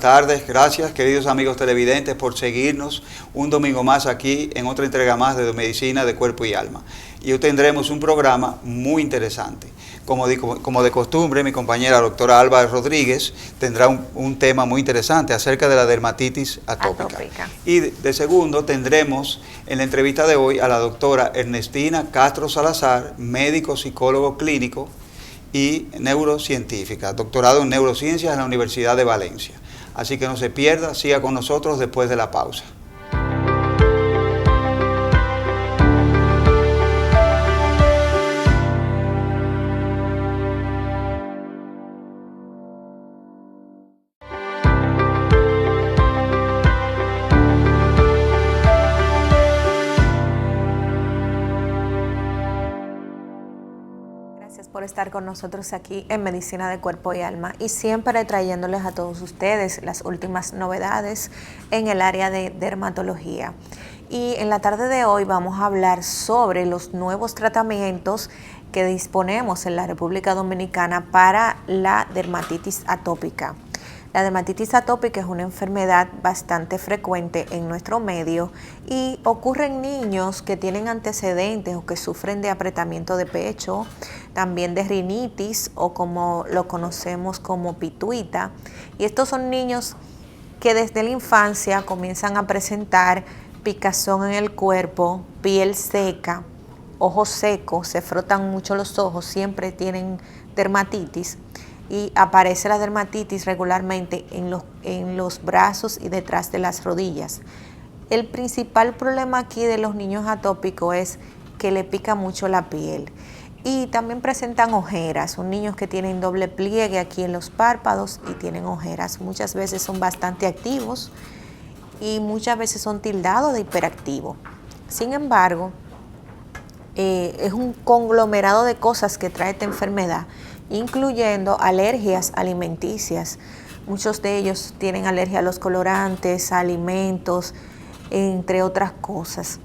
tardes. Gracias, queridos amigos televidentes, por seguirnos un domingo más aquí en otra entrega más de Medicina de Cuerpo y Alma. Y hoy tendremos un programa muy interesante. Como de costumbre, mi compañera doctora Alba Rodríguez tendrá un tema muy interesante acerca de la dermatitis atópica. Y de segundo tendremos en la entrevista de hoy a la doctora Ernestina Castro Salazar, médico psicólogo clínico y neurocientífica, doctorado en neurociencias en la Universidad de Valencia. Así que no se pierda, siga con nosotros después de la pausa. Por estar con nosotros aquí en Medicina de Cuerpo y Alma y siempre trayéndoles a todos ustedes las últimas novedades en el área de dermatología. Y en la tarde de hoy vamos a hablar sobre los nuevos tratamientos que disponemos en la República Dominicana para la dermatitis atópica. La dermatitis atópica es una enfermedad bastante frecuente en nuestro medio y ocurre en niños que tienen antecedentes o que sufren de apretamiento de pecho, también de rinitis o como lo conocemos como pituita. Y estos son niños que desde la infancia comienzan a presentar picazón en el cuerpo, piel seca, ojos secos, se frotan mucho los ojos, siempre tienen dermatitis. Y aparece la dermatitis regularmente en los brazos y detrás de las rodillas. El principal problema aquí de los niños atópicos es que le pica mucho la piel y también presentan ojeras. Son niños que tienen doble pliegue aquí en los párpados y tienen ojeras. Muchas veces son bastante activos y muchas veces son tildados de hiperactivo. Sin embargo, es un conglomerado de cosas que trae esta enfermedad, incluyendo alergias alimenticias. Muchos de ellos tienen alergia a los colorantes, a alimentos, entre otras cosas.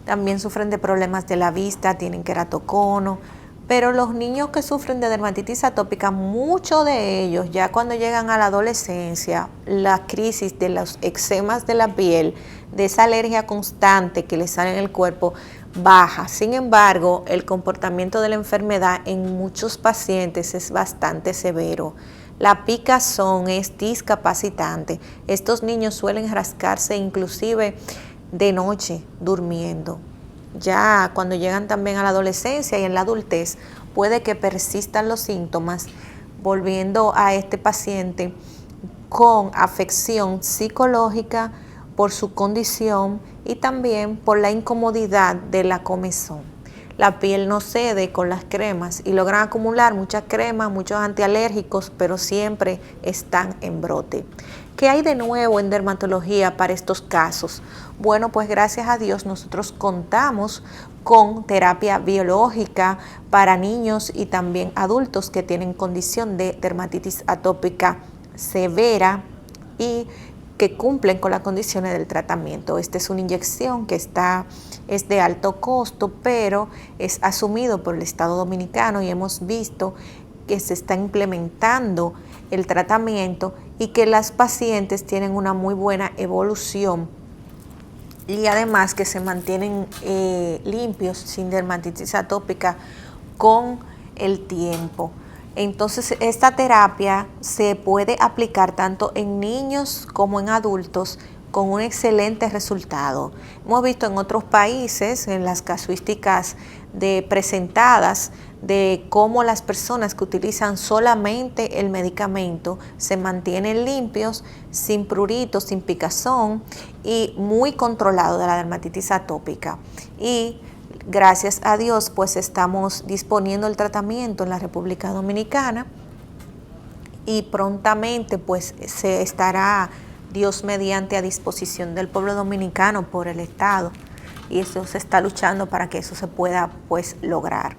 También sufren de problemas de la vista, tienen queratocono. Pero los niños que sufren de dermatitis atópica, muchos de ellos, ya cuando llegan a la adolescencia, la crisis de los eczemas de la piel, de esa alergia constante que les sale en el cuerpo, baja. Sin embargo, el comportamiento de la enfermedad en muchos pacientes es bastante severo. La picazón es discapacitante. Estos niños suelen rascarse inclusive de noche durmiendo. Ya cuando llegan también a la adolescencia y en la adultez, puede que persistan los síntomas, volviendo a este paciente con afección psicológica por su condición y también por la incomodidad de la comezón. La piel no cede con las cremas y logran acumular muchas cremas, muchos antialérgicos, pero siempre están en brote. ¿Qué hay de nuevo en dermatología para estos casos? Bueno, pues gracias a Dios nosotros contamos con terapia biológica para niños y también adultos que tienen condición de dermatitis atópica severa y que cumplen con las condiciones del tratamiento. Esta es una inyección que es de alto costo, pero es asumido por el Estado Dominicano y hemos visto que se está implementando el tratamiento y que las pacientes tienen una muy buena evolución y además que se mantienen limpios sin dermatitis atópica con el tiempo. Entonces, esta terapia se puede aplicar tanto en niños como en adultos con un excelente resultado. Hemos visto en otros países, en las casuísticas presentadas, de cómo las personas que utilizan solamente el medicamento se mantienen limpios, sin pruritos, sin picazón y muy controlado de la dermatitis atópica. Y gracias a Dios, pues estamos disponiendo el tratamiento en la República Dominicana y prontamente pues se estará, Dios mediante, a disposición del pueblo dominicano por el Estado y eso se está luchando para que eso se pueda pues lograr.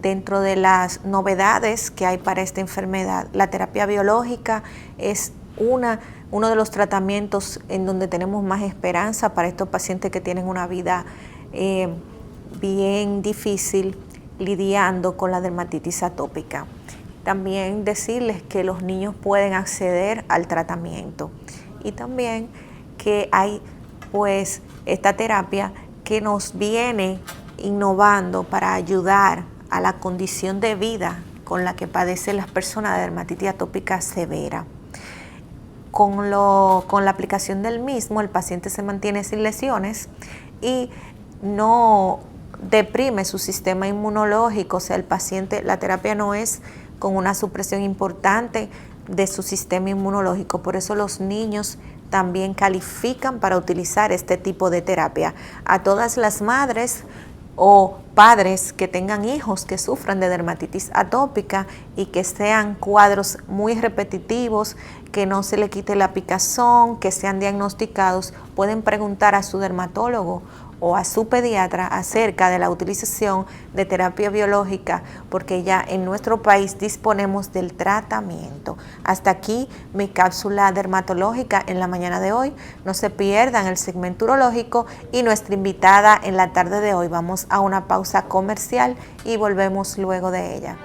Dentro de las novedades que hay para esta enfermedad, la terapia biológica es uno de los tratamientos en donde tenemos más esperanza para estos pacientes que tienen una vida bien difícil lidiando con la dermatitis atópica. también decirles que los niños pueden acceder al tratamiento y también que hay pues esta terapia que nos viene innovando para ayudar a la condición de vida con la que padecen las personas de dermatitis atópica severa. Con la aplicación del mismo, el paciente se mantiene sin lesiones y no deprime su sistema inmunológico. O sea, el paciente, la terapia no es con una supresión importante de su sistema inmunológico. Por eso los niños también califican para utilizar este tipo de terapia. A todas las madres o padres que tengan hijos que sufran de dermatitis atópica y que sean cuadros muy repetitivos, que no se le quite la picazón, que sean diagnosticados, pueden preguntar a su dermatólogo o a su pediatra acerca de la utilización de terapia biológica, porque ya en nuestro país disponemos del tratamiento. Hasta aquí mi cápsula dermatológica en la mañana de hoy. No se pierdan el segmento urológico y nuestra invitada en la tarde de hoy. Vamos a una pausa comercial y volvemos luego de ella.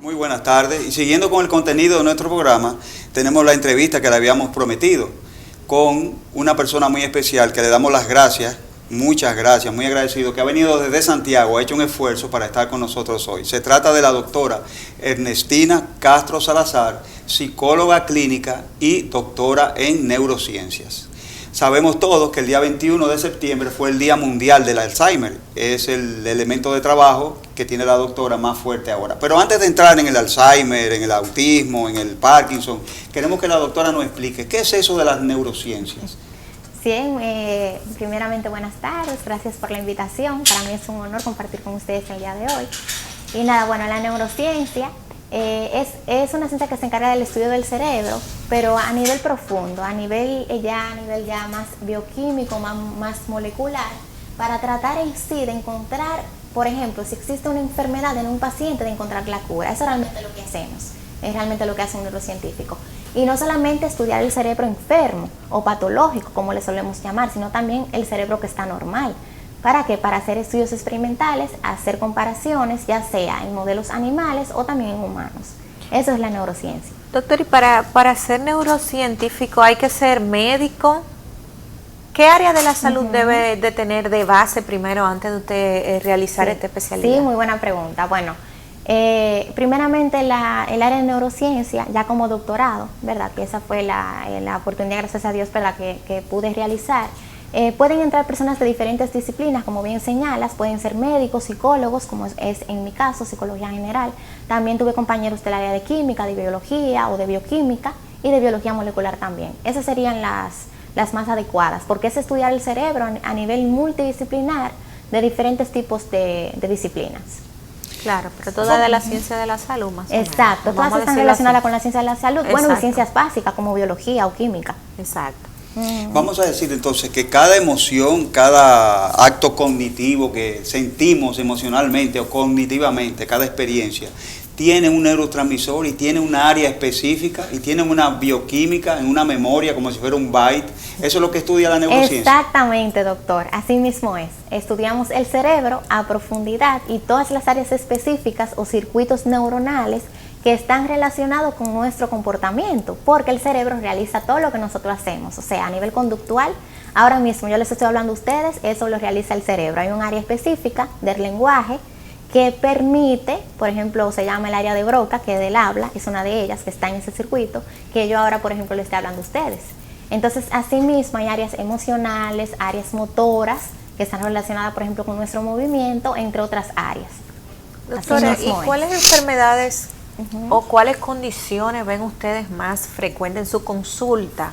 Muy buenas tardes. Y siguiendo con el contenido de nuestro programa, tenemos la entrevista que le habíamos prometido con una persona muy especial que le damos las gracias, muchas gracias, muy agradecido, que ha venido desde Santiago, ha hecho un esfuerzo para estar con nosotros hoy. Se trata de la doctora Ernestina Castro Salazar, psicóloga clínica y doctora en neurociencias. Sabemos todos que el día 21 de septiembre fue el Día Mundial del Alzheimer. Es el elemento de trabajo que tiene la doctora más fuerte ahora. Pero antes de entrar en el Alzheimer, en el autismo, en el Parkinson, queremos que la doctora nos explique qué es eso de las neurociencias. Bien, primeramente buenas tardes, gracias por la invitación. Para mí es un honor compartir con ustedes el día de hoy. Y nada, bueno, la neurociencia es una ciencia que se encarga del estudio del cerebro, pero a nivel profundo, a nivel ya más bioquímico, más molecular, para tratar en sí de encontrar, por ejemplo, si existe una enfermedad en un paciente, de encontrar la cura. Eso es realmente lo que hacemos, es realmente lo que hace un neurocientífico. Y no solamente estudiar el cerebro enfermo o patológico, como le solemos llamar, sino también el cerebro que está normal. ¿Para qué? Para hacer estudios experimentales, hacer comparaciones, ya sea en modelos animales o también en humanos. Eso es la neurociencia. Doctor, y para ser neurocientífico hay que ser médico. ¿Qué área de la salud debe de tener de base primero antes de usted realizar esta especialidad? Sí, muy buena pregunta. Bueno, primeramente el área de neurociencia, ya como doctorado, ¿verdad? Que esa fue la oportunidad, gracias a Dios, ¿verdad? que pude realizar. Pueden entrar personas de diferentes disciplinas, como bien señalas, pueden ser médicos, psicólogos, como es en mi caso, psicología general. También tuve compañeros del área de química, de biología o de bioquímica y de biología molecular también. Esas serían las más adecuadas, porque es estudiar el cerebro a nivel multidisciplinar de diferentes tipos de disciplinas. Claro, pero toda de la ciencia de la salud más o menos. Exacto, todas están relacionadas con la ciencia de la salud. Exacto. Bueno, y ciencias básicas como biología o química. Exacto. Vamos a decir entonces que cada emoción, cada acto cognitivo que sentimos emocionalmente o cognitivamente, cada experiencia, tiene un neurotransmisor y tiene una área específica y tiene una bioquímica, en una memoria, como si fuera un byte. Eso es lo que estudia la neurociencia. Exactamente, doctor. Así mismo es. Estudiamos el cerebro a profundidad y todas las áreas específicas o circuitos neuronales que están relacionados con nuestro comportamiento, porque el cerebro realiza todo lo que nosotros hacemos, o sea, a nivel conductual, ahora mismo yo les estoy hablando a ustedes, eso lo realiza el cerebro. Hay un área específica del lenguaje que permite, por ejemplo, se llama el área de Broca, que es del habla, es una de ellas que está en ese circuito, que yo ahora, por ejemplo, le estoy hablando a ustedes. Entonces, asimismo, hay áreas emocionales, áreas motoras, que están relacionadas, por ejemplo, con nuestro movimiento, entre otras áreas. Doctora, ¿y cuáles enfermedades o cuáles condiciones ven ustedes más frecuentes en su consulta?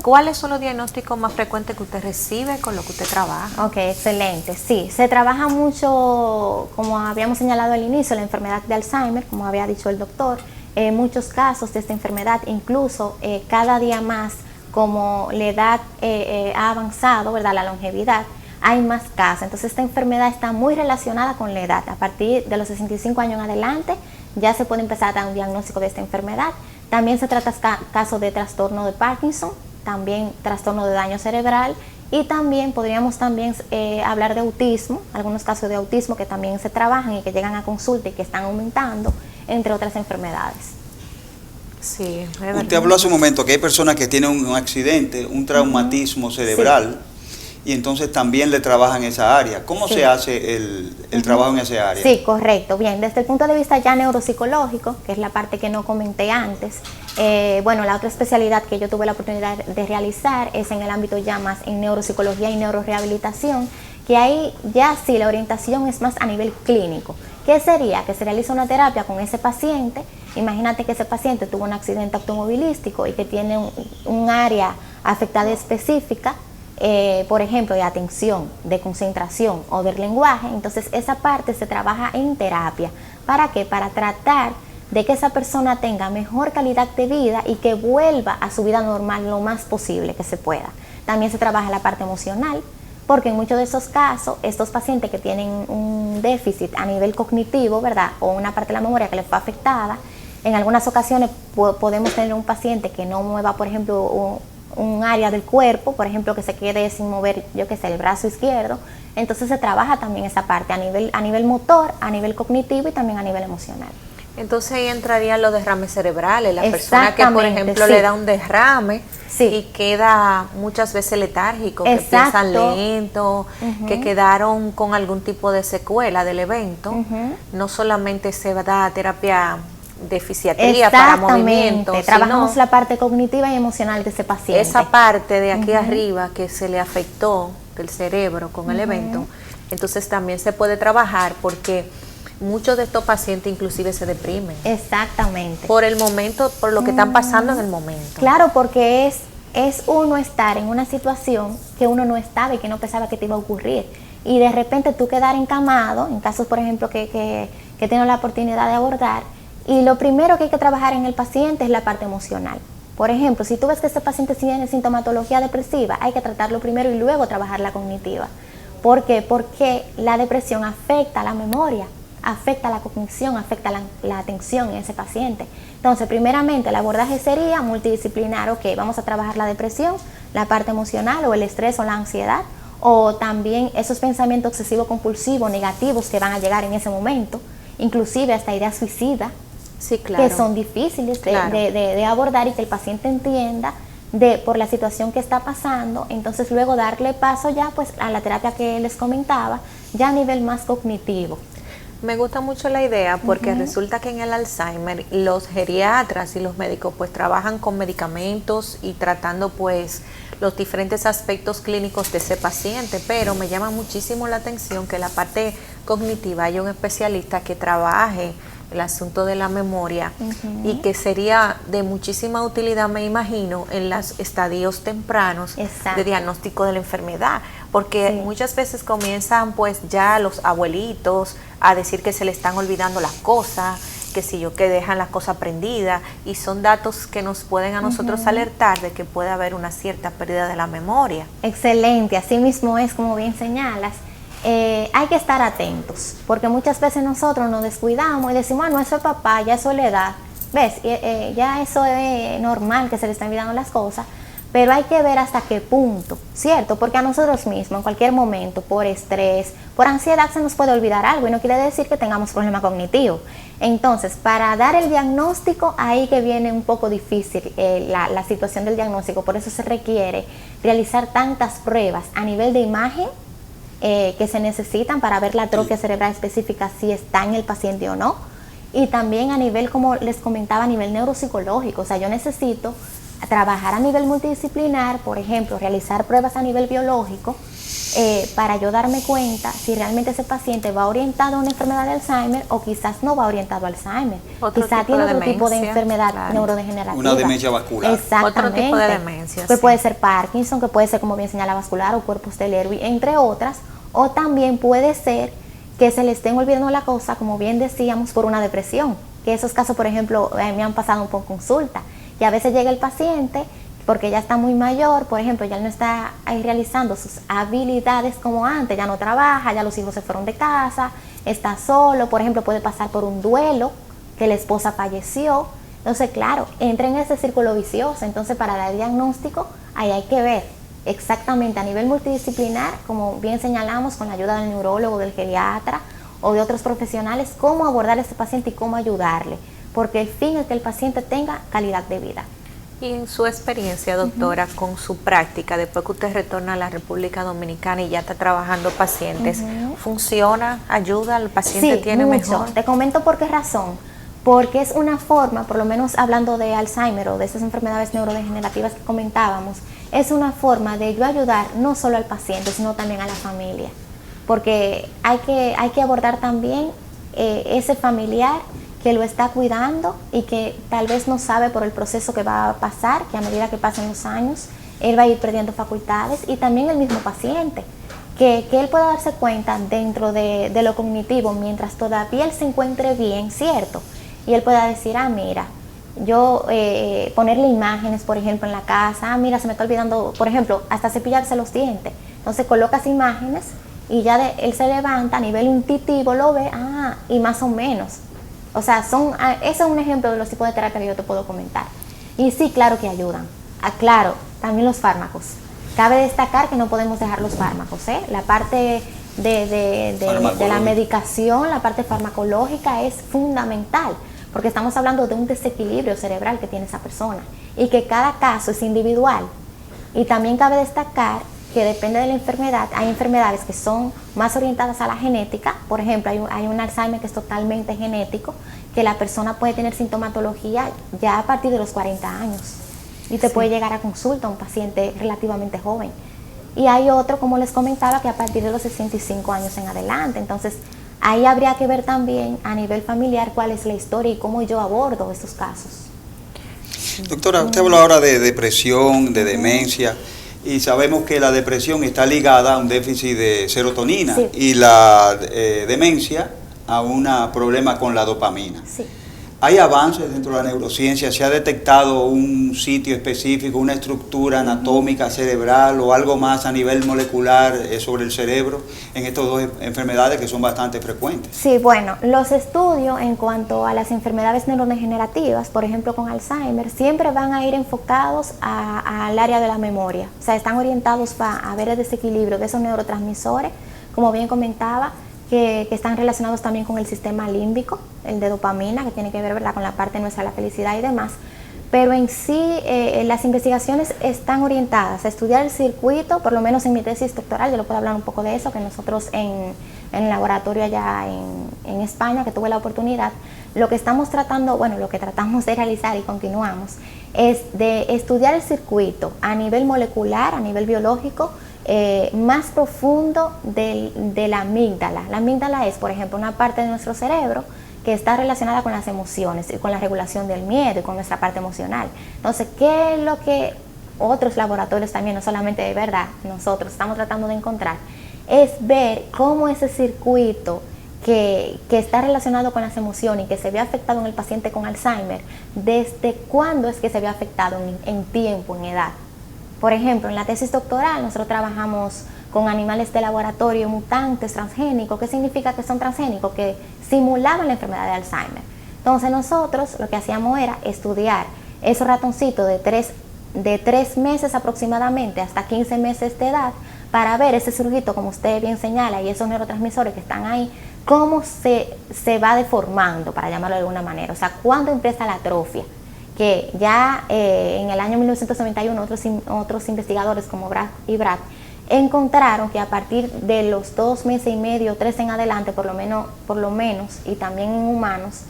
¿Cuáles son los diagnósticos más frecuentes que usted recibe con lo que usted trabaja? Ok, excelente. Sí, se trabaja mucho, como habíamos señalado al inicio, la enfermedad de Alzheimer, como había dicho el doctor. Muchos casos de esta enfermedad, incluso cada día más, como la edad ha avanzado, ¿verdad? La longevidad, hay más casos. Entonces esta enfermedad está muy relacionada con la edad. A partir de los 65 años en adelante ya se puede empezar a dar un diagnóstico de esta enfermedad. También se trata casos de trastorno de Parkinson, también trastorno de daño cerebral, y también podríamos hablar de autismo, algunos casos de autismo que también se trabajan y que llegan a consulta y que están aumentando, entre otras enfermedades. Sí, usted habló hace un momento que hay personas que tienen un accidente, un traumatismo cerebral, y entonces también le trabajan esa área. ¿Cómo se hace el trabajo en esa área? Sí, correcto. Bien, desde el punto de vista ya neuropsicológico, que es la parte que no comenté antes, la otra especialidad que yo tuve la oportunidad de realizar es en el ámbito ya más en neuropsicología y neurorehabilitación, que ahí ya sí la orientación es más a nivel clínico. ¿Qué sería? Que se realiza una terapia con ese paciente. Imagínate que ese paciente tuvo un accidente automovilístico y que tiene un área afectada específica, por ejemplo, de atención, de concentración o del lenguaje. Entonces esa parte se trabaja en terapia. ¿Para qué? Para tratar de que esa persona tenga mejor calidad de vida y que vuelva a su vida normal lo más posible que se pueda. También se trabaja la parte emocional, porque en muchos de esos casos, estos pacientes que tienen un déficit a nivel cognitivo, ¿verdad?, o una parte de la memoria que les fue afectada, en algunas ocasiones podemos tener un paciente que no mueva, por ejemplo, un área del cuerpo, por ejemplo, que se quede sin mover, el brazo izquierdo. Entonces se trabaja también esa parte a nivel motor, a nivel cognitivo y también a nivel emocional. Entonces ahí entrarían los derrames cerebrales, la persona que por ejemplo le da un derrame y queda muchas veces letárgico, que piensan lento, que quedaron con algún tipo de secuela del evento. No solamente se da terapia de fisiatría para movimiento, trabajamos la parte cognitiva y emocional de ese paciente. Esa parte de aquí arriba que se le afectó del cerebro con el evento, entonces también se puede trabajar, porque muchos de estos pacientes inclusive se deprimen. Exactamente. Por el momento, por lo que están pasando en el momento. Claro, porque es uno estar en una situación que uno no estaba y que no pensaba que te iba a ocurrir. Y de repente tú quedar encamado, en casos por ejemplo que tengo la oportunidad de abordar, y lo primero que hay que trabajar en el paciente es la parte emocional. Por ejemplo, si tú ves que este paciente tiene sintomatología depresiva, hay que tratarlo primero y luego trabajar la cognitiva. ¿Por qué? Porque la depresión afecta a la memoria, afecta la cognición, afecta la atención en ese paciente. Entonces, primeramente, el abordaje sería multidisciplinar. Ok, vamos a trabajar la depresión, la parte emocional o el estrés o la ansiedad, o también esos pensamientos obsesivos compulsivos negativos que van a llegar en ese momento, inclusive hasta ideas suicidas, que son difíciles de abordar y que el paciente entienda por la situación que está pasando. Entonces luego darle paso ya pues a la terapia que les comentaba, ya a nivel más cognitivo. Me gusta mucho la idea porque resulta que en el Alzheimer los geriatras y los médicos pues trabajan con medicamentos y tratando pues los diferentes aspectos clínicos de ese paciente, pero me llama muchísimo la atención que la parte cognitiva hay un especialista que trabaje el asunto de la memoria y que sería de muchísima utilidad, me imagino, en los estadios tempranos de diagnóstico de la enfermedad, porque muchas veces comienzan pues ya los abuelitos a decir que se le están olvidando las cosas, que dejan las cosas prendidas, y son datos que nos pueden a nosotros alertar de que puede haber una cierta pérdida de la memoria. Excelente, así mismo es como bien señalas. Hay que estar atentos, porque muchas veces nosotros nos descuidamos y decimos, no, eso es papá, ya eso es la edad, ¿ves? Ya eso es normal que se le están olvidando las cosas, pero hay que ver hasta qué punto, ¿cierto? Porque a nosotros mismos, en cualquier momento, por estrés, por ansiedad, se nos puede olvidar algo y no quiere decir que tengamos problema cognitivo. Entonces, para dar el diagnóstico, ahí que viene un poco difícil la situación del diagnóstico, por eso se requiere realizar tantas pruebas a nivel de imagen, que se necesitan para ver la atrofia cerebral específica, si está en el paciente o no, y también a nivel, como les comentaba, a nivel neuropsicológico. O sea, yo necesito trabajar a nivel multidisciplinar, por ejemplo, realizar pruebas a nivel biológico, para yo darme cuenta si realmente ese paciente va orientado a una enfermedad de Alzheimer o quizás no va orientado a Alzheimer. Quizás tiene otro tipo de enfermedad neurodegenerativa. Una demencia vascular. Exactamente. Otro tipo de demencia. Que puede ser Parkinson, que puede ser, como bien señala, vascular o cuerpos de Lewy, entre otras. O también puede ser que se le estén olvidando la cosa, como bien decíamos, por una depresión. Que esos casos, por ejemplo, me han pasado un poco en consulta. Y a veces llega el paciente porque ya está muy mayor, por ejemplo, ya no está ahí realizando sus habilidades como antes, ya no trabaja, ya los hijos se fueron de casa, está solo, por ejemplo, puede pasar por un duelo, que la esposa falleció. Entonces, claro, entra en ese círculo vicioso. Entonces, para dar diagnóstico, ahí hay que ver exactamente a nivel multidisciplinar, como bien señalamos, con la ayuda del neurólogo, del geriatra o de otros profesionales, cómo abordar a ese paciente y cómo ayudarle, porque el fin es que el paciente tenga calidad de vida. Y en su experiencia, doctora, con su práctica, después que usted retorna a la República Dominicana y ya está trabajando pacientes, ¿funciona? ¿Ayuda? ¿El paciente tiene mucho. mejor? Te comento por qué razón. Porque es una forma, por lo menos hablando de Alzheimer o de esas enfermedades neurodegenerativas que comentábamos, es una forma de yo ayudar no solo al paciente, sino también a la familia. Porque hay que abordar también ese familiar que lo está cuidando y que tal vez no sabe por el proceso que va a pasar, que a medida que pasen los años, él va a ir perdiendo facultades, y también el mismo paciente, que él pueda darse cuenta dentro de lo cognitivo, mientras todavía él se encuentre bien, ¿cierto? Y él pueda decir, mira, yo ponerle imágenes, por ejemplo, en la casa, mira, se me está olvidando, por ejemplo, hasta cepillarse los dientes. Entonces colocas imágenes y ya él se levanta a nivel intuitivo, lo ve, y más o menos. O sea, ese es un ejemplo de los tipos de terapia que yo te puedo comentar. Y sí, claro que ayudan. Claro, también los fármacos. Cabe destacar que no podemos dejar los fármacos, La parte de la medicación, la parte farmacológica es fundamental, porque estamos hablando de un desequilibrio cerebral que tiene esa persona y que cada caso es individual. Y también cabe destacar que depende de la enfermedad. Hay enfermedades que son más orientadas a la genética. Por ejemplo, hay un Alzheimer que es totalmente genético, que la persona puede tener sintomatología ya a partir de los 40 años y te puede llegar a consulta un paciente relativamente joven. Y hay otro, como les comentaba, que a partir de los 65 años en adelante. Entonces, ahí habría que ver también a nivel familiar cuál es la historia y cómo yo abordo estos casos. Doctora, usted habló ahora de depresión, de demencia, y sabemos que la depresión está ligada a un déficit de serotonina y la demencia a un problema con la dopamina. Sí. ¿Hay avances dentro de la neurociencia? ¿Se ha detectado un sitio específico, una estructura anatómica cerebral o algo más a nivel molecular sobre el cerebro en estas dos enfermedades que son bastante frecuentes? Sí, bueno, los estudios en cuanto a las enfermedades neurodegenerativas, por ejemplo con Alzheimer, siempre van a ir enfocados al área de la memoria. O sea, están orientados a ver el desequilibrio de esos neurotransmisores, como bien comentaba, que están relacionados también con el sistema límbico, el de dopamina, que tiene que ver, ¿verdad?, con la parte nuestra de la felicidad y demás. Pero en sí, las investigaciones están orientadas a estudiar el circuito, por lo menos en mi tesis doctoral, yo le puedo hablar un poco de eso, que nosotros en el laboratorio allá en España, que tuve la oportunidad, lo que estamos tratando, bueno, lo que tratamos de realizar y continuamos, es de estudiar el circuito a nivel molecular, a nivel biológico, más profundo de la amígdala. La amígdala es, por ejemplo, una parte de nuestro cerebro que está relacionada con las emociones y con la regulación del miedo y con nuestra parte emocional. Entonces, ¿qué es lo que otros laboratorios también, no solamente de verdad, nosotros estamos tratando de encontrar? Es ver cómo ese circuito que está relacionado con las emociones y que se ve afectado en el paciente con Alzheimer, ¿desde cuándo es que se ve afectado en tiempo, en edad? Por ejemplo, en la tesis doctoral nosotros trabajamos con animales de laboratorio mutantes transgénicos. ¿Qué significa que son transgénicos? Que simulaban la enfermedad de Alzheimer. Entonces nosotros lo que hacíamos era estudiar esos ratoncitos de 3 meses aproximadamente hasta 15 meses de edad para ver ese circuito, como usted bien señala, y esos neurotransmisores que están ahí, cómo se va deformando, para llamarlo de alguna manera. O sea, cuándo empieza la atrofia. Que ya en el año 1991 otros investigadores como Brad y Brad encontraron que a partir de los 2 meses y medio, 3 en adelante, por lo menos, y también en humanos,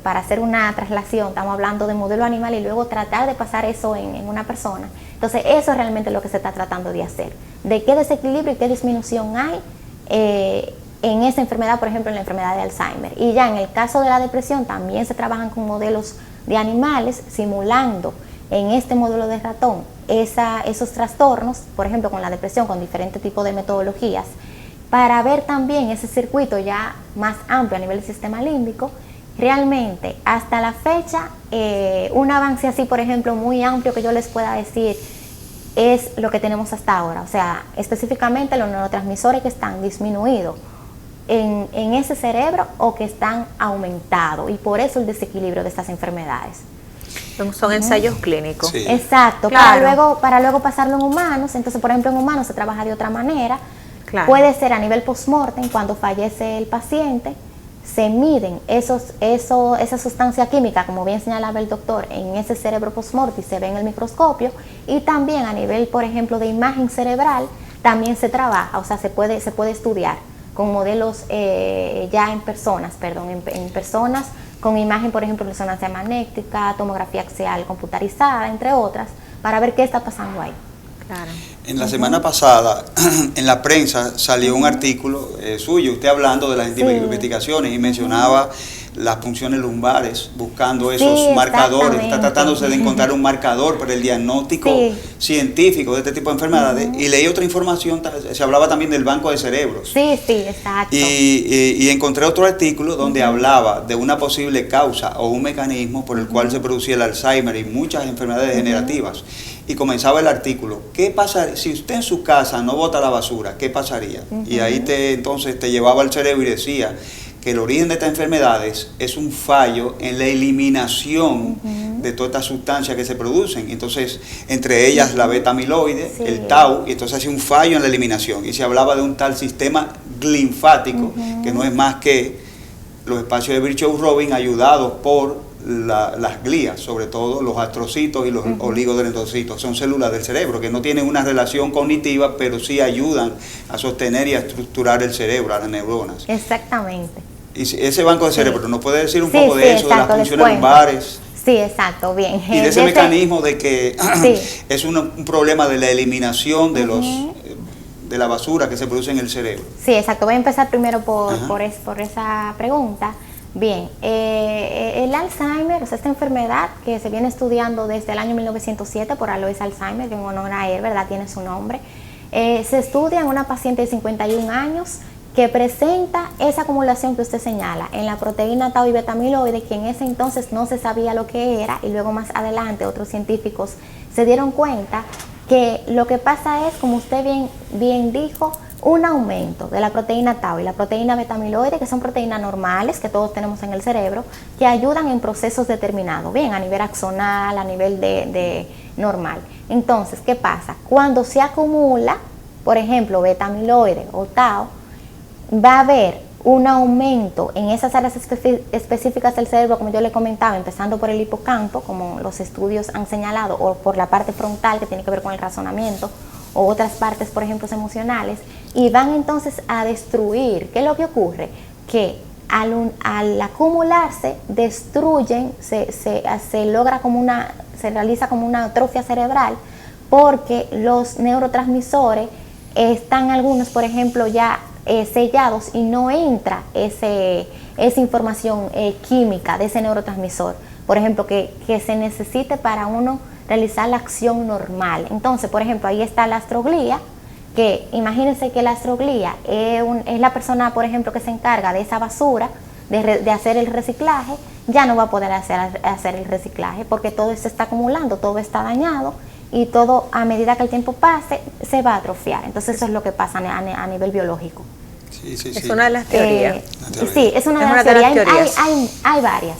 para hacer una traslación, estamos hablando de modelo animal y luego tratar de pasar eso en una persona. Entonces eso es realmente lo que se está tratando de hacer, de qué desequilibrio y qué disminución hay en esa enfermedad, por ejemplo en la enfermedad de Alzheimer. Y ya en el caso de la depresión también se trabajan con modelos de animales simulando en este módulo de ratón esos trastornos, por ejemplo con la depresión, con diferentes tipos de metodologías, para ver también ese circuito ya más amplio a nivel del sistema límbico realmente hasta la fecha un avance así, por ejemplo, muy amplio que yo les pueda decir es lo que tenemos hasta ahora, o sea, específicamente los neurotransmisores que están disminuidos en ese cerebro o que están aumentados, y por eso el desequilibrio de estas enfermedades. Son ensayos clínicos. Sí. Exacto, Claro. para luego pasarlo en humanos. Entonces, por ejemplo, en humanos se trabaja de otra manera. Claro. Puede ser a nivel post-mortem, cuando fallece el paciente, se miden esa sustancia química, como bien señalaba el doctor, en ese cerebro post-mortem, se ve en el microscopio, y también a nivel, por ejemplo, de imagen cerebral, también se trabaja, o sea, se puede estudiar con modelos ya en personas, en personas con imagen, por ejemplo, resonancia magnética, tomografía axial computarizada, entre otras, para ver qué está pasando ahí. Claro. En la semana pasada, en la prensa salió un artículo suyo, usted hablando de las investigaciones y mencionaba las funciones lumbares, buscando esos marcadores, está tratándose de encontrar un marcador para el diagnóstico científico de este tipo de enfermedades. Y leí otra información, se hablaba también del banco de cerebros. Sí, exacto. Y encontré otro artículo donde hablaba de una posible causa o un mecanismo por el cual se producía el Alzheimer y muchas enfermedades degenerativas. Y comenzaba el artículo: ¿qué pasaría si usted en su casa no bota la basura? ¿Qué pasaría? Y ahí entonces te llevaba al cerebro y decía que el origen de estas enfermedades es un fallo en la eliminación de todas estas sustancias que se producen. Entonces, entre ellas la beta-amiloide, el tau, y entonces hacía un fallo en la eliminación. Y se hablaba de un tal sistema linfático, que no es más que los espacios de Virchow-Robin ayudados por las glías, sobre todo los astrocitos y los oligodendrocitos. Son células del cerebro que no tienen una relación cognitiva, pero sí ayudan a sostener y a estructurar el cerebro, a las neuronas. Exactamente. Y ese banco de cerebro, ¿nos puede decir un poco de eso, exacto, de las funciones lumbares? Sí, exacto, bien. Y de ese mecanismo de que es un problema de la eliminación de de la basura que se produce en el cerebro. Sí, exacto. Voy a empezar primero por esa pregunta. Bien, el Alzheimer, o sea, esta enfermedad que se viene estudiando desde el año 1907 por Alois Alzheimer, que en honor a él, ¿verdad?, tiene su nombre. Se estudia en una paciente de 51 años que presenta esa acumulación que usted señala en la proteína tau y beta-amiloide, que en ese entonces no se sabía lo que era, y luego más adelante otros científicos se dieron cuenta que lo que pasa es, como usted bien dijo, un aumento de la proteína tau y la proteína beta-amiloide, que son proteínas normales que todos tenemos en el cerebro, que ayudan en procesos determinados, bien, a nivel axonal, a nivel de normal. Entonces, ¿qué pasa? Cuando se acumula, por ejemplo, beta-amiloide o tau, va a haber un aumento en esas áreas específicas del cerebro, como yo le comentaba, empezando por el hipocampo, como los estudios han señalado, o por la parte frontal, que tiene que ver con el razonamiento, o otras partes, por ejemplo, emocionales, y van entonces a destruir. ¿Qué es lo que ocurre? Que al acumularse, destruyen, se logra se realiza como una atrofia cerebral, porque los neurotransmisores están algunos, por ejemplo, ya sellados, y no entra esa información química de ese neurotransmisor, por ejemplo, que se necesite para uno realizar la acción normal. Entonces, por ejemplo, ahí está la astroglía, que imagínense que la astroglía es la persona, por ejemplo, que se encarga de esa basura, de hacer el reciclaje. Ya no va a poder hacer el reciclaje porque todo se está acumulando, todo está dañado, y todo, a medida que el tiempo pase, se va a atrofiar. Entonces eso es lo que pasa a nivel biológico. Sí. Es una de las teorías. Sí, es una de las teorías. Hay varias.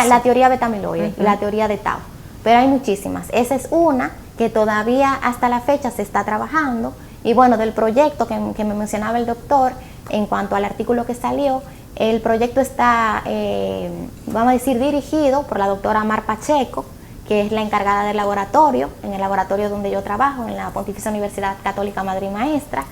La teoría beta-amiloide, la teoría de tau, pero hay muchísimas. Esa es una que todavía hasta la fecha se está trabajando. Y bueno, del proyecto que me mencionaba el doctor, en cuanto al artículo que salió, el proyecto está, vamos a decir, dirigido por la doctora Mar Pacheco, que es la encargada del laboratorio, en el laboratorio donde yo trabajo, en la Pontificia Universidad Católica Madre y Maestra.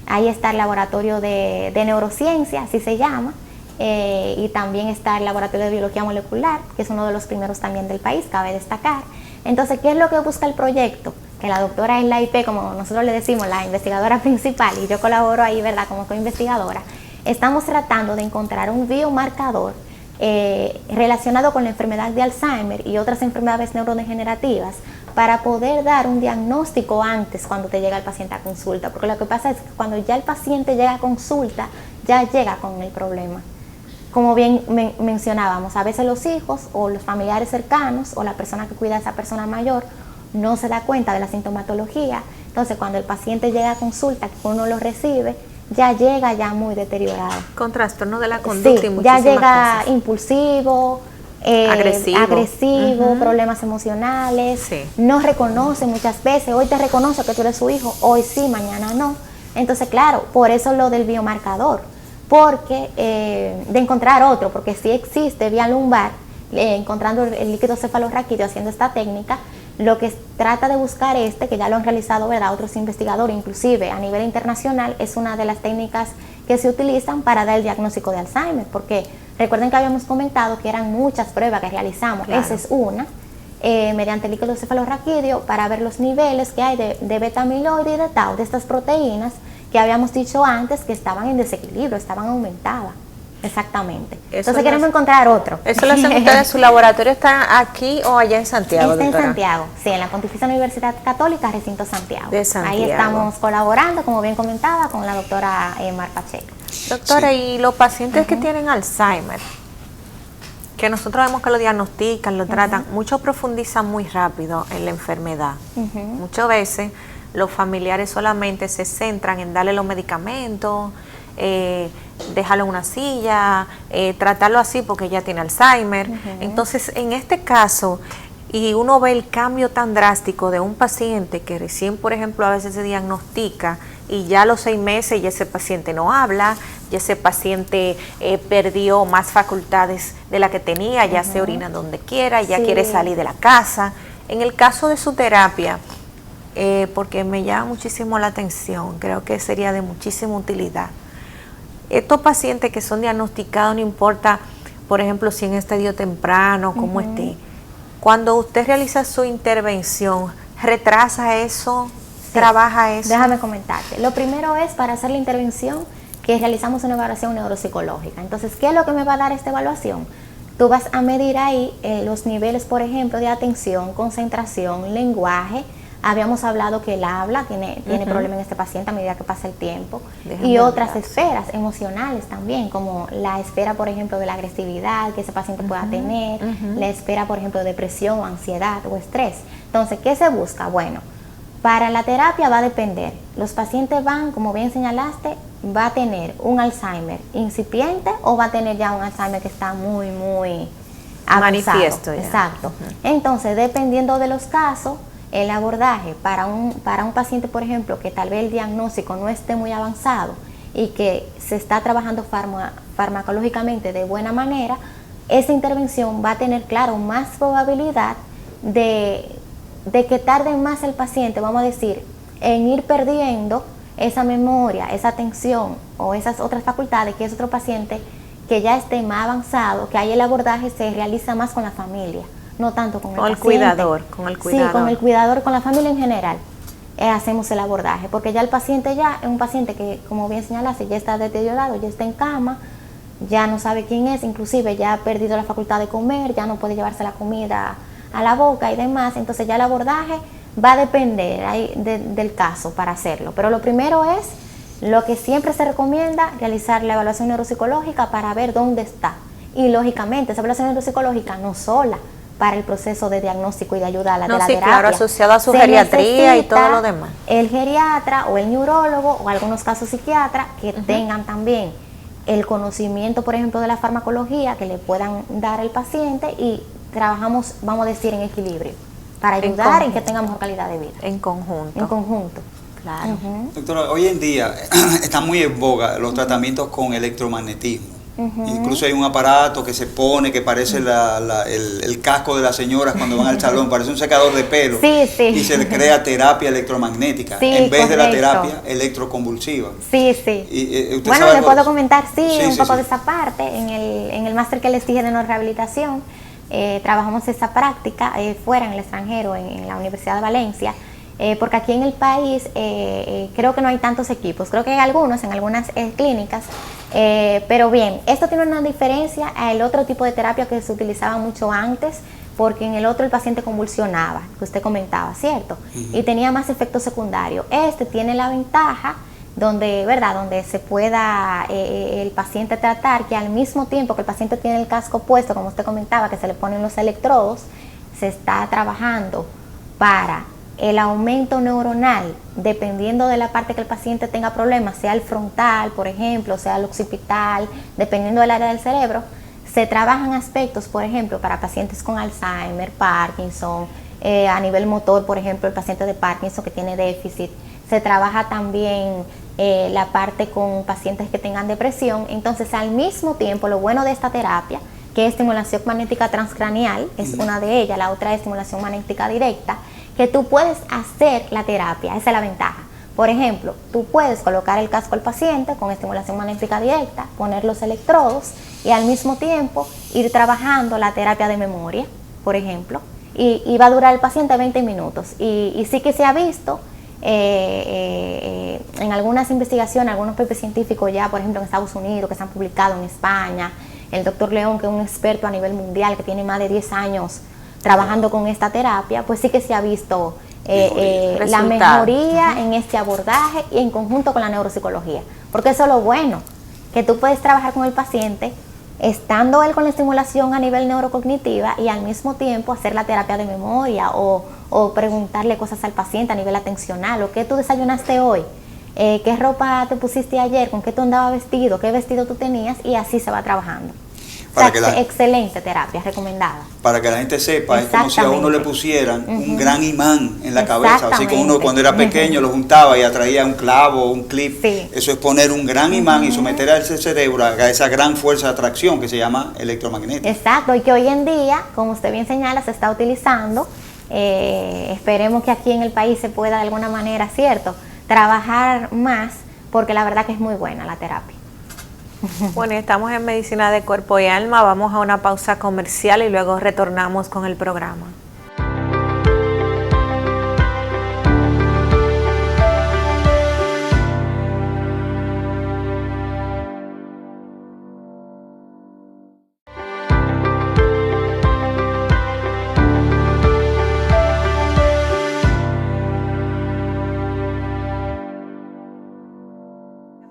Ahí está el laboratorio de neurociencia, así se llama, y también está el laboratorio de biología molecular, que es uno de los primeros también del país, cabe destacar. Entonces, ¿qué es lo que busca el proyecto? Que la doctora es la IP, como nosotros le decimos, la investigadora principal, y yo colaboro ahí, ¿verdad?, como coinvestigadora. Estamos tratando de encontrar un biomarcador relacionado con la enfermedad de Alzheimer y otras enfermedades neurodegenerativas, para poder dar un diagnóstico antes cuando te llega el paciente a consulta, porque lo que pasa es que cuando ya el paciente llega a consulta, ya llega con el problema, como bien mencionábamos, a veces los hijos o los familiares cercanos o la persona que cuida a esa persona mayor no se da cuenta de la sintomatología. Entonces, cuando el paciente llega a consulta, que uno lo recibe, ya llega ya muy deteriorado. Con trastorno de la conducta, sí, y muchísimas ya llega cosas. Impulsivo, agresivo, problemas emocionales, Sí. no reconoce muchas veces, hoy te reconoce que tú eres su hijo, hoy sí, mañana no. Entonces, claro, por eso lo del biomarcador, porque de encontrar otro, porque sí existe vía lumbar, encontrando el líquido cefalorraquídeo haciendo esta técnica, lo que trata de buscar que ya lo han realizado, ¿verdad?, otros investigadores, inclusive a nivel internacional, es una de las técnicas que se utilizan para dar el diagnóstico de Alzheimer, porque recuerden que habíamos comentado que eran muchas pruebas que realizamos, Claro. esa es una, mediante el líquido cefalorraquídeo para ver los niveles que hay de beta amiloide y de tau, de estas proteínas que habíamos dicho antes que estaban en desequilibrio, estaban aumentadas. Exactamente. Entonces queremos encontrar otro. ¿Eso lo hacen ustedes? ¿Su laboratorio está aquí o allá en Santiago? Está en doctora? Santiago, sí, en la Pontificia Universidad Católica, recinto Santiago. De Santiago. Ahí estamos colaborando, como bien comentaba, con la doctora Mar Pacheco. Doctora, y los pacientes que tienen Alzheimer, que nosotros vemos que lo diagnostican, lo tratan, muchos profundizan muy rápido en la enfermedad. Muchas veces los familiares solamente se centran en darle los medicamentos, dejarlo en una silla, tratarlo así porque ya tiene Alzheimer. Entonces, en este caso, y uno ve el cambio tan drástico de un paciente que recién, por ejemplo, a veces se diagnostica y ya a los 6 meses ya ese paciente no habla, ya ese paciente perdió más facultades de la que tenía, ya se orina donde quiera, ya quiere salir de la casa. En el caso de su terapia, porque me llama muchísimo la atención, creo que sería de muchísima utilidad. Estos pacientes que son diagnosticados, no importa, por ejemplo, si en estadio temprano, cómo esté, cuando usted realiza su intervención, ¿retrasa eso? ¿Trabaja eso? Déjame comentarte. Lo primero es, para hacer la intervención, que realizamos una evaluación neuropsicológica. Entonces, ¿qué es lo que me va a dar esta evaluación? Tú vas a medir ahí los niveles, por ejemplo, de atención, concentración, lenguaje. Habíamos hablado que el habla tiene problema en este paciente a medida que pasa el tiempo. Y otras esferas emocionales también, como la esfera, por ejemplo, de la agresividad que ese paciente pueda tener, la esfera, por ejemplo, de depresión, ansiedad o estrés. Entonces, ¿qué se busca? Bueno, para la terapia va a depender. Los pacientes van, como bien señalaste, va a tener un Alzheimer incipiente o va a tener ya un Alzheimer que está muy, muy avanzado. Manifiesto ya. Exacto. Entonces, dependiendo de los casos, el abordaje para un paciente, por ejemplo, que tal vez el diagnóstico no esté muy avanzado y que se está trabajando farmacológicamente de buena manera, esa intervención va a tener, claro, más probabilidad de que tarde más el paciente, vamos a decir, en ir perdiendo esa memoria, esa atención o esas otras facultades que es otro paciente que ya esté más avanzado, que ahí el abordaje se realiza más con la familia, no tanto con el paciente. Cuidador, Sí, con el cuidador, con la familia en general, hacemos el abordaje, porque ya el paciente ya es un paciente que, como bien señalaste, ya está deteriorado, ya está en cama, ya no sabe quién es, inclusive ya ha perdido la facultad de comer, ya no puede llevarse la comida a la boca y demás. Entonces ya el abordaje va a depender del caso para hacerlo, pero lo primero es lo que siempre se recomienda, realizar la evaluación neuropsicológica para ver dónde está, y lógicamente esa evaluación neuropsicológica no sola para el proceso de diagnóstico y de ayuda a la terapia. Claro, asociada a su geriatría y todo lo demás. El geriatra o el neurólogo o algunos casos psiquiatras que tengan también el conocimiento, por ejemplo, de la farmacología que le puedan dar al paciente, y trabajamos, vamos a decir, en equilibrio para ayudar en que tenga mejor calidad de vida. En conjunto. En conjunto. Claro. Doctora, hoy en día están muy en boga los tratamientos con electromagnetismo. Incluso hay un aparato que se pone que parece el casco de las señoras cuando van al salón, parece un secador de pelo. Sí. Y se le crea terapia electromagnética en vez de la terapia electroconvulsiva. Sí. ¿Usted Bueno, sabe le puedo comentar, un poco de sí. esa parte. En el máster que les dije de neurorehabilitación, trabajamos esa práctica fuera, en el extranjero, en la Universidad de Valencia. Porque aquí en el país creo que no hay tantos equipos, creo que hay algunos en algunas clínicas, pero bien, esto tiene una diferencia al otro tipo de terapia que se utilizaba mucho antes, porque en el otro el paciente convulsionaba, que usted comentaba, ¿cierto? Y tenía más efectos secundarios. Este tiene la ventaja donde, ¿verdad?, donde se pueda el paciente tratar, que al mismo tiempo que el paciente tiene el casco puesto, como usted comentaba, que se le ponen los electrodos, se está trabajando para el aumento neuronal, dependiendo de la parte que el paciente tenga problemas, sea el frontal, por ejemplo, sea el occipital, dependiendo del área del cerebro. Se trabajan aspectos, por ejemplo, para pacientes con Alzheimer, Parkinson, a nivel motor, por ejemplo, el paciente de Parkinson que tiene déficit. Se trabaja también la parte con pacientes que tengan depresión. Entonces, al mismo tiempo, lo bueno de esta terapia, que es estimulación magnética transcranial, es una de ellas, la otra es estimulación magnética directa, que tú puedes hacer la terapia, esa es la ventaja. Por ejemplo, tú puedes colocar el casco al paciente con estimulación magnética directa, poner los electrodos y al mismo tiempo ir trabajando la terapia de memoria, por ejemplo, y va a durar el paciente 20 minutos. Y sí que se ha visto en algunas investigaciones, algunos papers científicos ya, por ejemplo, en Estados Unidos, que se han publicado en España, el doctor León, que es un experto a nivel mundial, que tiene más de 10 años trabajando con esta terapia, pues sí que se ha visto la mejoría en este abordaje y en conjunto con la neuropsicología, porque eso es lo bueno, que tú puedes trabajar con el paciente estando él con la estimulación a nivel neurocognitiva y al mismo tiempo hacer la terapia de memoria o preguntarle cosas al paciente a nivel atencional, o qué tú desayunaste hoy, qué ropa te pusiste ayer, con qué tú andabas vestido, qué vestido tú tenías, y así se va trabajando. Para Excelente terapia, recomendada. Para que la gente sepa, es como si a uno le pusieran un gran imán en la cabeza, así como uno cuando era pequeño lo juntaba y atraía un clavo, un clip. Sí. Eso es poner un gran imán y someter a ese cerebro a esa gran fuerza de atracción que se llama electromagnética. Exacto, y que hoy en día, como usted bien señala, se está utilizando. Esperemos que aquí en el país se pueda de alguna manera, ¿cierto?, trabajar más, porque la verdad que es muy buena la terapia. Bueno, estamos en Medicina de Cuerpo y Alma, vamos a una pausa comercial y luego retornamos con el programa.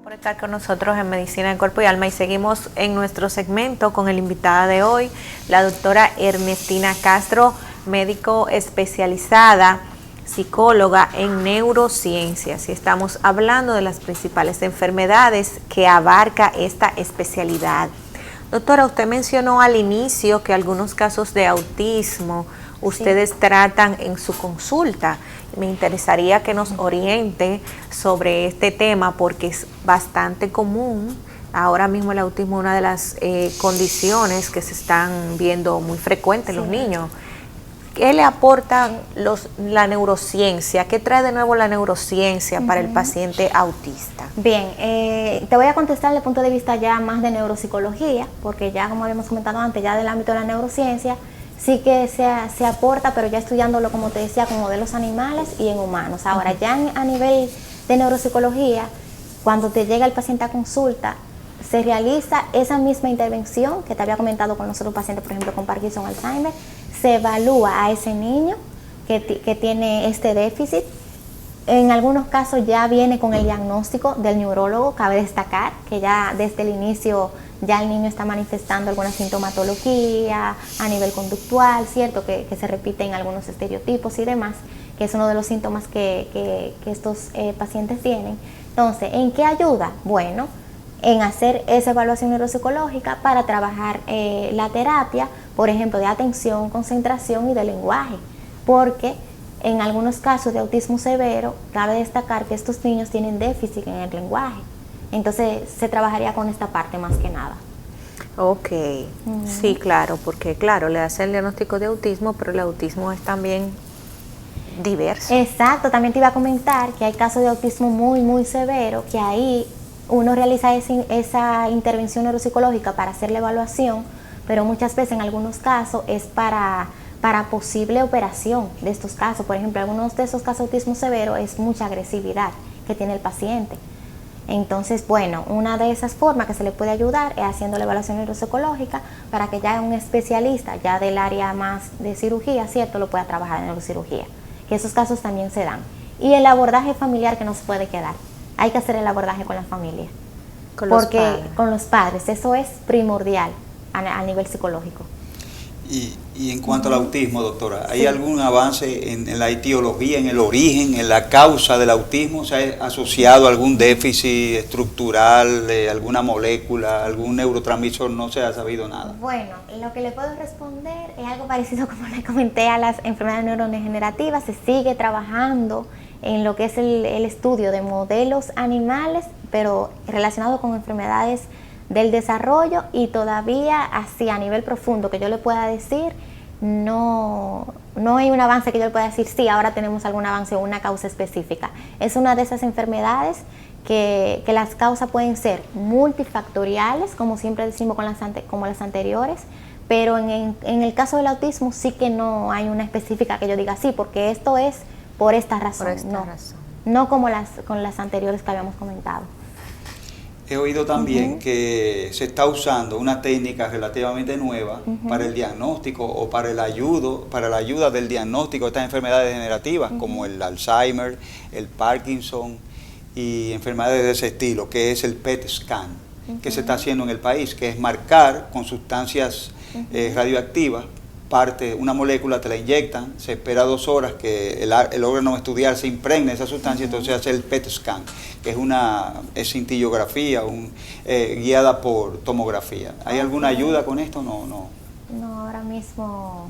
Por estar con nosotros en Medicina de Cuerpo y Alma, y seguimos en nuestro segmento con el invitada de hoy, la doctora Ernestina Castro, médico especializada, psicóloga en neurociencias, y estamos hablando de las principales enfermedades que abarca esta especialidad. Doctora, usted mencionó al inicio que algunos casos de autismo ustedes tratan en su consulta. Me interesaría que nos oriente sobre este tema, porque es bastante común. Ahora mismo el autismo es una de las condiciones que se están viendo muy frecuentes en los niños. ¿Qué le aportan la neurociencia? ¿Qué trae de nuevo la neurociencia para el paciente autista? Bien, te voy a contestar desde el punto de vista ya más de neuropsicología, porque ya, como habíamos comentado antes, ya del ámbito de la neurociencia, sí que se aporta, pero ya estudiándolo, como te decía, con modelos animales y en humanos. Ahora, ya a nivel de neuropsicología, cuando te llega el paciente a consulta, se realiza esa misma intervención que te había comentado con los otros pacientes, por ejemplo, con Parkinson, Alzheimer. Se evalúa a ese niño que tiene este déficit. En algunos casos ya viene con el diagnóstico del neurólogo. Cabe destacar que ya desde el inicio ya el niño está manifestando alguna sintomatología a nivel conductual, ¿cierto? Que se repiten algunos estereotipos y demás, que es uno de los síntomas que estos pacientes tienen. Entonces, ¿en qué ayuda? Bueno, en hacer esa evaluación neuropsicológica para trabajar la terapia, por ejemplo, de atención, concentración y de lenguaje, porque en algunos casos de autismo severo, cabe destacar que estos niños tienen déficit en el lenguaje. Entonces, se trabajaría con esta parte más que nada. Ok, sí, claro, porque claro, le hacen el diagnóstico de autismo, pero el autismo es también diverso. Exacto, también te iba a comentar que hay casos de autismo muy, muy severo, que ahí uno realiza esa intervención neuropsicológica para hacer la evaluación, pero muchas veces en algunos casos es para posible operación de estos casos. Por ejemplo, algunos de esos casos de autismo severo es mucha agresividad que tiene el paciente. Entonces, bueno, una de esas formas que se le puede ayudar es haciendo la evaluación neuropsicológica para que ya un especialista ya del área más de cirugía, ¿cierto?, lo pueda trabajar en neurocirugía, que esos casos también se dan. Y el abordaje familiar que no se puede quedar. hay que hacer el abordaje con la familia. Con los Porque padres. con los padres, eso es primordial a nivel psicológico. Y en cuanto al autismo, doctora, ¿hay algún avance en la etiología, en el origen, en la causa del autismo? ¿Se ha asociado a algún déficit estructural, alguna molécula, algún neurotransmisor? No se ha sabido nada. Bueno, lo que le puedo responder es algo parecido como le comenté a las enfermedades neurodegenerativas. Se sigue trabajando en lo que es el estudio de modelos animales, pero relacionado con enfermedades del desarrollo, y todavía así a nivel profundo que yo le pueda decir, no hay un avance que yo le pueda decir, sí, ahora tenemos algún avance o una causa específica. Es una de esas enfermedades que las causas pueden ser multifactoriales, como siempre decimos como las anteriores, pero en el caso del autismo sí que no hay una específica que yo diga, sí, porque esto es por esta razón. No como con las anteriores que habíamos comentado. He oído también que se está usando una técnica relativamente nueva para el diagnóstico o para la ayuda del diagnóstico de estas enfermedades degenerativas, como el Alzheimer, el Parkinson y enfermedades de ese estilo, que es el PET scan, que se está haciendo en el país, que es marcar con sustancias radioactivas una molécula, te la inyectan, se espera 2 horas que el órgano estudiar se impregne esa sustancia, entonces hace el PET scan, que es cintillografía, guiada por tomografía. ¿Hay alguna ayuda con esto? No, ahora mismo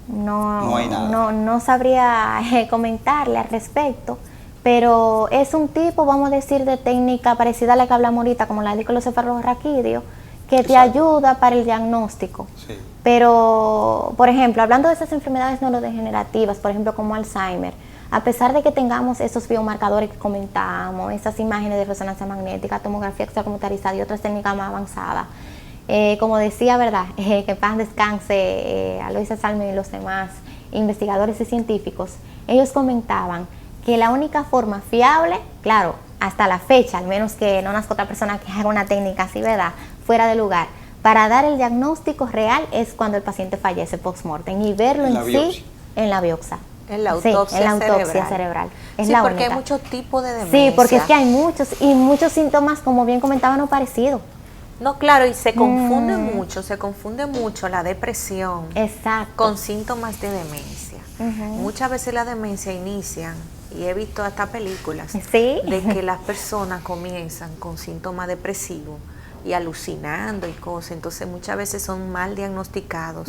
no hay nada. No sabría comentarle al respecto, pero es un tipo, vamos a decir, de técnica parecida a la que hablamos ahorita, como la dicolocefalorraquídeo, que te ayuda para el diagnóstico. Sí. Pero, por ejemplo, hablando de esas enfermedades neurodegenerativas, por ejemplo, como Alzheimer, a pesar de que tengamos esos biomarcadores que comentamos, esas imágenes de resonancia magnética, tomografía extracomputarizada y otras técnicas más avanzadas, como decía, ¿verdad? Que paz descanse Aloysia Salme y los demás investigadores y científicos, ellos comentaban que la única forma fiable, claro, hasta la fecha, al menos que no nazca otra persona que haga una técnica así, ¿verdad?, fuera de lugar, para dar el diagnóstico real es cuando el paciente fallece post-mortem y verlo en sí en la biopsia. En la autopsia, en la autopsia cerebral. Es sí, la porque única. hay muchos tipos de demencia. Sí, porque es que hay muchos síntomas, como bien comentaban, no parecidos. No, claro, y se confunde mucho la depresión con síntomas de demencia. Muchas veces la demencia inician, y he visto hasta películas, de que las personas comienzan con síntomas depresivos y alucinando y cosas, entonces muchas veces son mal diagnosticados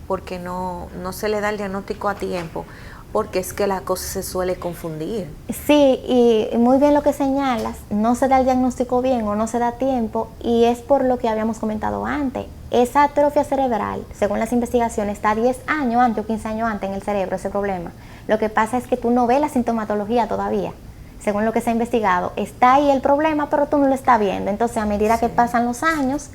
porque no se le da el diagnóstico a tiempo, porque es que la cosa se suele confundir. Sí, y muy bien lo que señalas, no se da el diagnóstico bien o no se da a tiempo, y es por lo que habíamos comentado antes. Esa atrofia cerebral, según las investigaciones, está 10 años antes o 15 años antes en el cerebro, ese problema. Lo que pasa es que tú no ves la sintomatología todavía. Según lo que se ha investigado, está ahí el problema, pero tú no lo estás viendo. Entonces, a medida que pasan los años,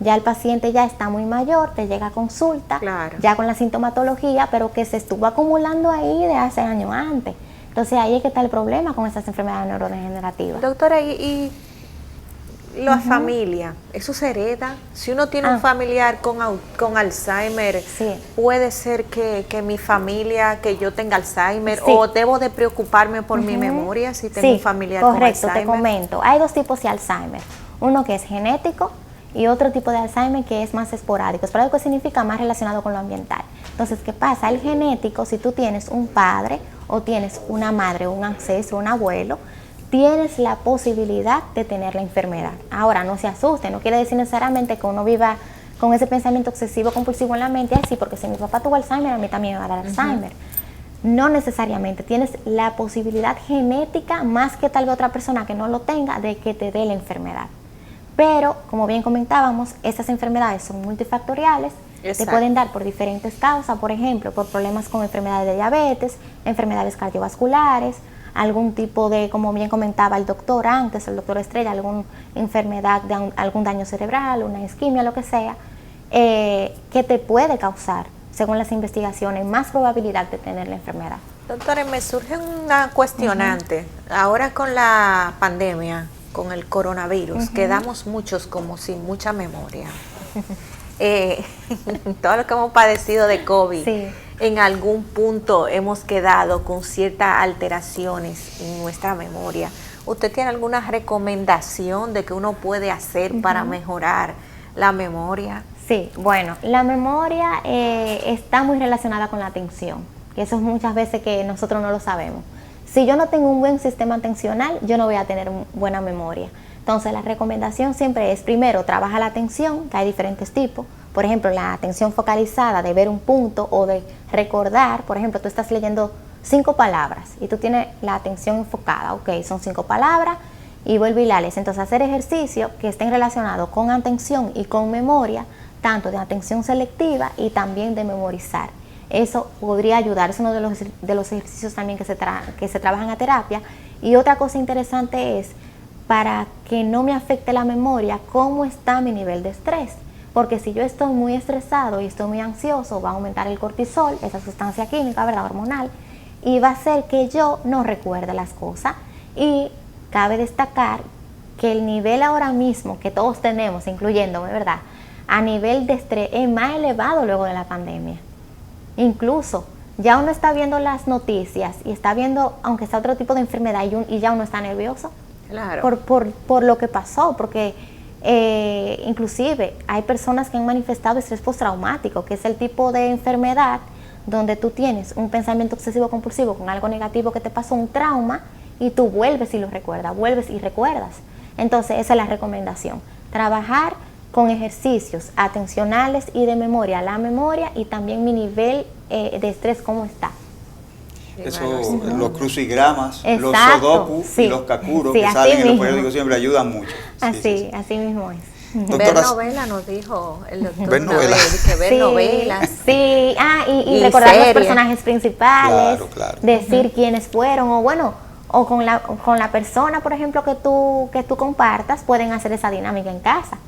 ya el paciente ya está muy mayor, te llega a consulta, ya con la sintomatología, pero que se estuvo acumulando ahí de hace años antes. Entonces, ahí es que está el problema con esas enfermedades neurodegenerativas. Doctora, ¿y la familia, eso se hereda? Si uno tiene un familiar con Alzheimer, ¿puede ser que mi familia, que yo tenga Alzheimer, o debo de preocuparme por mi memoria si tengo un familiar con Alzheimer? Correcto, te comento. Hay 2 tipos de Alzheimer. Uno que es genético y otro tipo de Alzheimer que es más esporádico. Esporádico significa más relacionado con lo ambiental. Entonces, ¿qué pasa? El genético, si tú tienes un padre o tienes una madre, un ancestro, un abuelo, tienes la posibilidad de tener la enfermedad. Ahora, no se asusten, no quiere decir necesariamente que uno viva con ese pensamiento obsesivo compulsivo en la mente, así, porque si mi papá tuvo Alzheimer, a mí también me va a dar Alzheimer. No necesariamente, tienes la posibilidad genética, más que tal vez otra persona que no lo tenga, de que te dé la enfermedad. Pero, como bien comentábamos, estas enfermedades son multifactoriales, te pueden dar por diferentes causas, por ejemplo, por problemas con enfermedades de diabetes, enfermedades cardiovasculares, algún tipo de, como bien comentaba el doctor antes, el doctor Estrella, alguna enfermedad, algún daño cerebral, una isquemia, lo que sea, que te puede causar, según las investigaciones, más probabilidad de tener la enfermedad. Doctora, me surge una cuestionante. Ahora con la pandemia, con el coronavirus, quedamos muchos como sin mucha memoria. Todo lo que hemos padecido de COVID. en algún punto hemos quedado con ciertas alteraciones en nuestra memoria, ¿usted tiene alguna recomendación de que uno puede hacer para mejorar la memoria? Sí, bueno, la memoria está muy relacionada con la atención, que eso es muchas veces que nosotros no lo sabemos. Si yo no tengo un buen sistema atencional, yo no voy a tener buena memoria. Entonces, la recomendación siempre es, primero, trabaja la atención, que hay diferentes tipos. Por ejemplo, la atención focalizada de ver un punto o de recordar. Por ejemplo, tú estás leyendo 5 palabras y tú tienes la atención enfocada. Ok, son 5 palabras y vuelve y la lees. Entonces, hacer ejercicios que estén relacionados con atención y con memoria, tanto de atención selectiva y también de memorizar. Eso podría ayudar, es uno de los ejercicios también que se trabajan en la terapia. Y otra cosa interesante es, para que no me afecte la memoria, cómo está mi nivel de estrés. Porque si yo estoy muy estresado y estoy muy ansioso, va a aumentar el cortisol, esa sustancia química, ¿verdad?, hormonal, y va a hacer que yo no recuerde las cosas. Y cabe destacar que el nivel ahora mismo que todos tenemos, incluyéndome, ¿verdad?, a nivel de estrés es más elevado luego de la pandemia. Incluso ya uno está viendo las noticias y está viendo, aunque sea otro tipo de enfermedad, y ya uno está nervioso. Claro. Por lo que pasó, porque inclusive hay personas que han manifestado estrés postraumático, que es el tipo de enfermedad donde tú tienes un pensamiento obsesivo compulsivo con algo negativo que te pasó, un trauma, y tú vuelves y lo recuerdas, vuelves y recuerdas. Entonces esa es la recomendación, trabajar con ejercicios atencionales y de memoria, la memoria y también mi nivel de estrés, cómo está. Eso, los crucigramas, exacto, los sudoku sí, y los kakuro sí, que salen mismo. en los periódicos siempre ayudan mucho. Así mismo es. Ver novela, nos dijo el doctor. Ver novelas. Que ver novelas. Sí, y recordar series. los personajes principales, Claro. decir quiénes fueron, o bueno, o con la persona, por ejemplo, que tú compartas, pueden hacer esa dinámica en casa.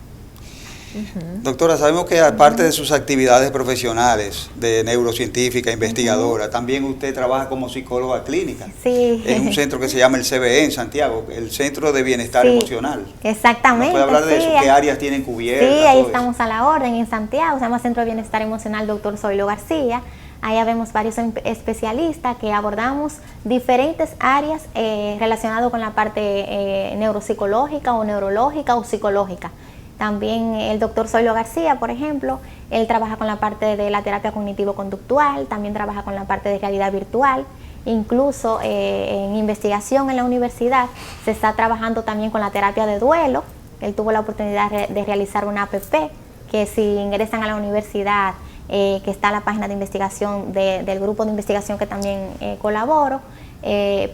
Doctora, sabemos que aparte de sus actividades profesionales de neurocientífica, investigadora, también usted trabaja como psicóloga clínica en un centro que se llama el CBE en Santiago, el Centro de Bienestar Emocional. Exactamente. ¿Nos puede hablar de eso? ¿Qué áreas tienen cubiertas? Sí, ahí estamos a la orden en Santiago, se llama Centro de Bienestar Emocional Dr. Zoilo García. Ahí vemos varios especialistas que abordamos diferentes áreas relacionadas con la parte neuropsicológica o neurológica o psicológica. También el doctor Zoilo García, por ejemplo, él trabaja con la parte de la terapia cognitivo-conductual, también trabaja con la parte de realidad virtual, incluso en investigación en la universidad se está trabajando también con la terapia de duelo. Él tuvo la oportunidad de realizar una APP, que si ingresan a la universidad, que está en la página de investigación del grupo de investigación que también colaboro,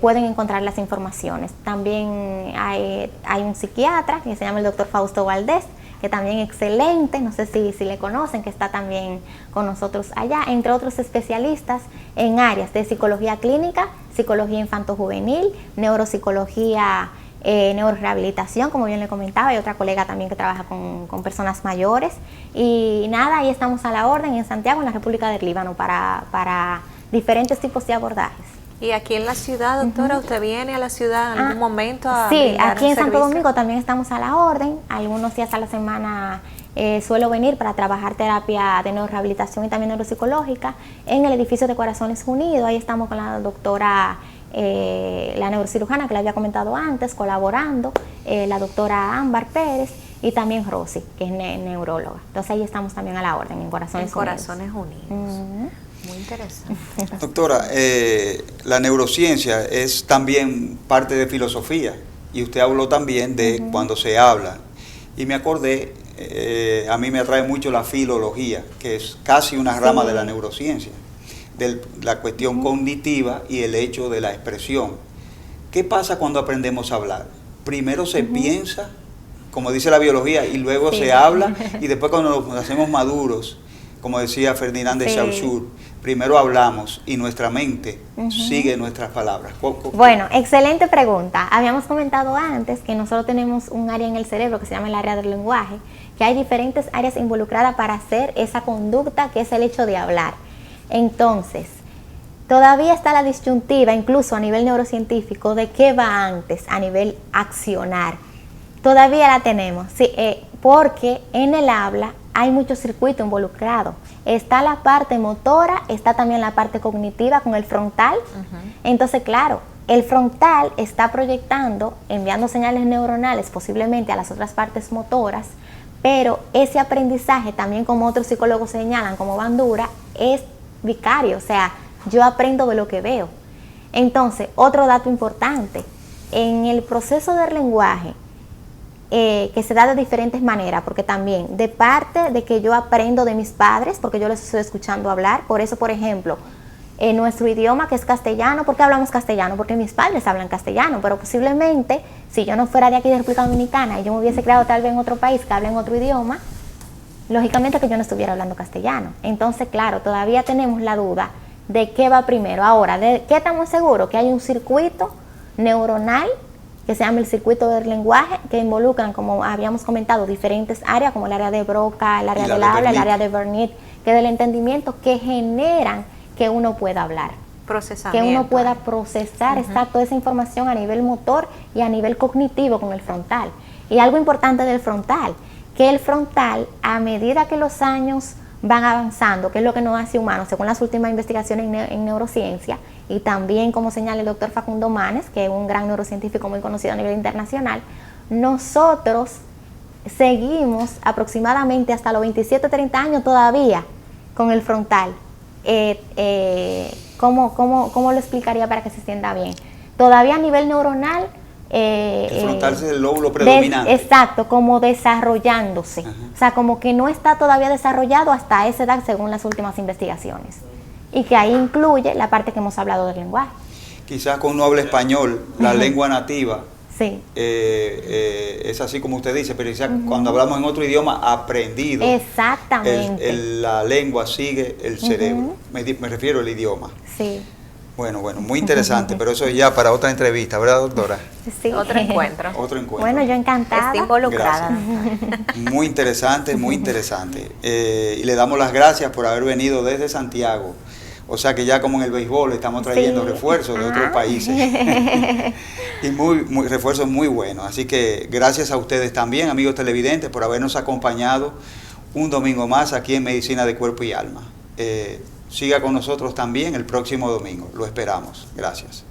pueden encontrar las informaciones. También hay un psiquiatra que se llama el doctor Fausto Valdés, que también excelente, no sé si le conocen, que está también con nosotros allá, entre otros especialistas en áreas de psicología clínica, psicología infanto-juvenil, neuropsicología, neurorehabilitación, como bien le comentaba, y otra colega también que trabaja con personas mayores. Y nada, ahí estamos a la orden en Santiago, en la República del Líbano, para diferentes tipos de abordajes. ¿Y aquí en la ciudad, doctora, usted viene a la ciudad en algún momento a sí, brindar aquí en un Santo servicio? Domingo también estamos a la orden. Algunos días a la semana suelo venir para trabajar terapia de neurorehabilitación y también neuropsicológica en el edificio de Corazones Unidos. Ahí estamos con la doctora, la neurocirujana que le había comentado antes, colaborando, la doctora Ámbar Pérez y también Rosy, que es neuróloga. Entonces ahí estamos también a la orden en Corazones Unidos. Muy interesante. Doctora, la neurociencia es también parte de filosofía y usted habló también de cuando se habla. Y me acordé, a mí me atrae mucho la filología, que es casi una rama de la neurociencia, de la cuestión cognitiva y el hecho de la expresión. ¿Qué pasa cuando aprendemos a hablar? Primero se piensa, como dice la biología, y luego se habla, y después cuando nos hacemos maduros, como decía Ferdinand de Saussure, primero hablamos y nuestra mente sigue nuestras palabras. Bueno, excelente pregunta. Habíamos comentado antes que nosotros tenemos un área en el cerebro que se llama el área del lenguaje, que hay diferentes áreas involucradas para hacer esa conducta que es el hecho de hablar. Entonces, todavía está la disyuntiva, incluso a nivel neurocientífico, de qué va antes a nivel accionar. Todavía la tenemos, sí, porque en el habla hay mucho circuito involucrado. Está la parte motora, está también la parte cognitiva con el frontal. Entonces, claro, el frontal está proyectando, enviando señales neuronales posiblemente a las otras partes motoras, pero ese aprendizaje también, como otros psicólogos señalan, como Bandura, es vicario, o sea, yo aprendo de lo que veo. Entonces, otro dato importante, en el proceso del lenguaje, que se da de diferentes maneras, porque también de parte de que yo aprendo de mis padres, porque yo les estoy escuchando hablar, por eso, por ejemplo, en nuestro idioma, que es castellano, ¿por qué hablamos castellano? Porque mis padres hablan castellano, pero posiblemente, si yo no fuera de aquí de República Dominicana y yo me hubiese creado tal vez en otro país que hable en otro idioma, lógicamente que yo no estuviera hablando castellano. Entonces, claro, todavía tenemos la duda de qué va primero. Ahora, ¿de qué estamos seguros? Que hay un circuito neuronal que se llama el circuito del lenguaje, que involucran, como habíamos comentado, diferentes áreas, como el área de Broca, el área del habla, el área de Wernicke, que del entendimiento, que generan que uno pueda hablar. Procesamiento. Que uno pueda procesar toda esa información a nivel motor y a nivel cognitivo con el frontal. Y algo importante del frontal, que el frontal, a medida que los años van avanzando, que es lo que nos hace humanos, según las últimas investigaciones en neurociencia, y también como señala el doctor Facundo Manes, que es un gran neurocientífico muy conocido a nivel internacional, nosotros seguimos aproximadamente hasta los 27, 30 años todavía con el frontal. ¿Cómo lo explicaría para que se entienda bien? Todavía a nivel neuronal... el frontal es el lóbulo predominante. Exacto, como desarrollándose. O sea, como que no está todavía desarrollado hasta esa edad según las últimas investigaciones. Y que ahí incluye la parte que hemos hablado del lenguaje. Quizás cuando uno habla español, la lengua nativa, sí. Es así como usted dice, pero quizás cuando hablamos en otro idioma aprendido, exactamente, la lengua sigue el cerebro, me refiero al idioma. Sí. Bueno, muy interesante, pero eso es ya para otra entrevista, ¿verdad, doctora? Sí. Otro encuentro. Otro encuentro. Bueno, yo encantada. Estoy involucrada. Muy interesante, muy interesante. Y le damos las gracias por haber venido desde Santiago. O sea que ya como en el béisbol estamos trayendo refuerzos de otros países. Y refuerzos muy buenos. Así que gracias a ustedes también, amigos televidentes, por habernos acompañado un domingo más aquí en Medicina de Cuerpo y Alma. Siga con nosotros también el próximo domingo. Lo esperamos. Gracias.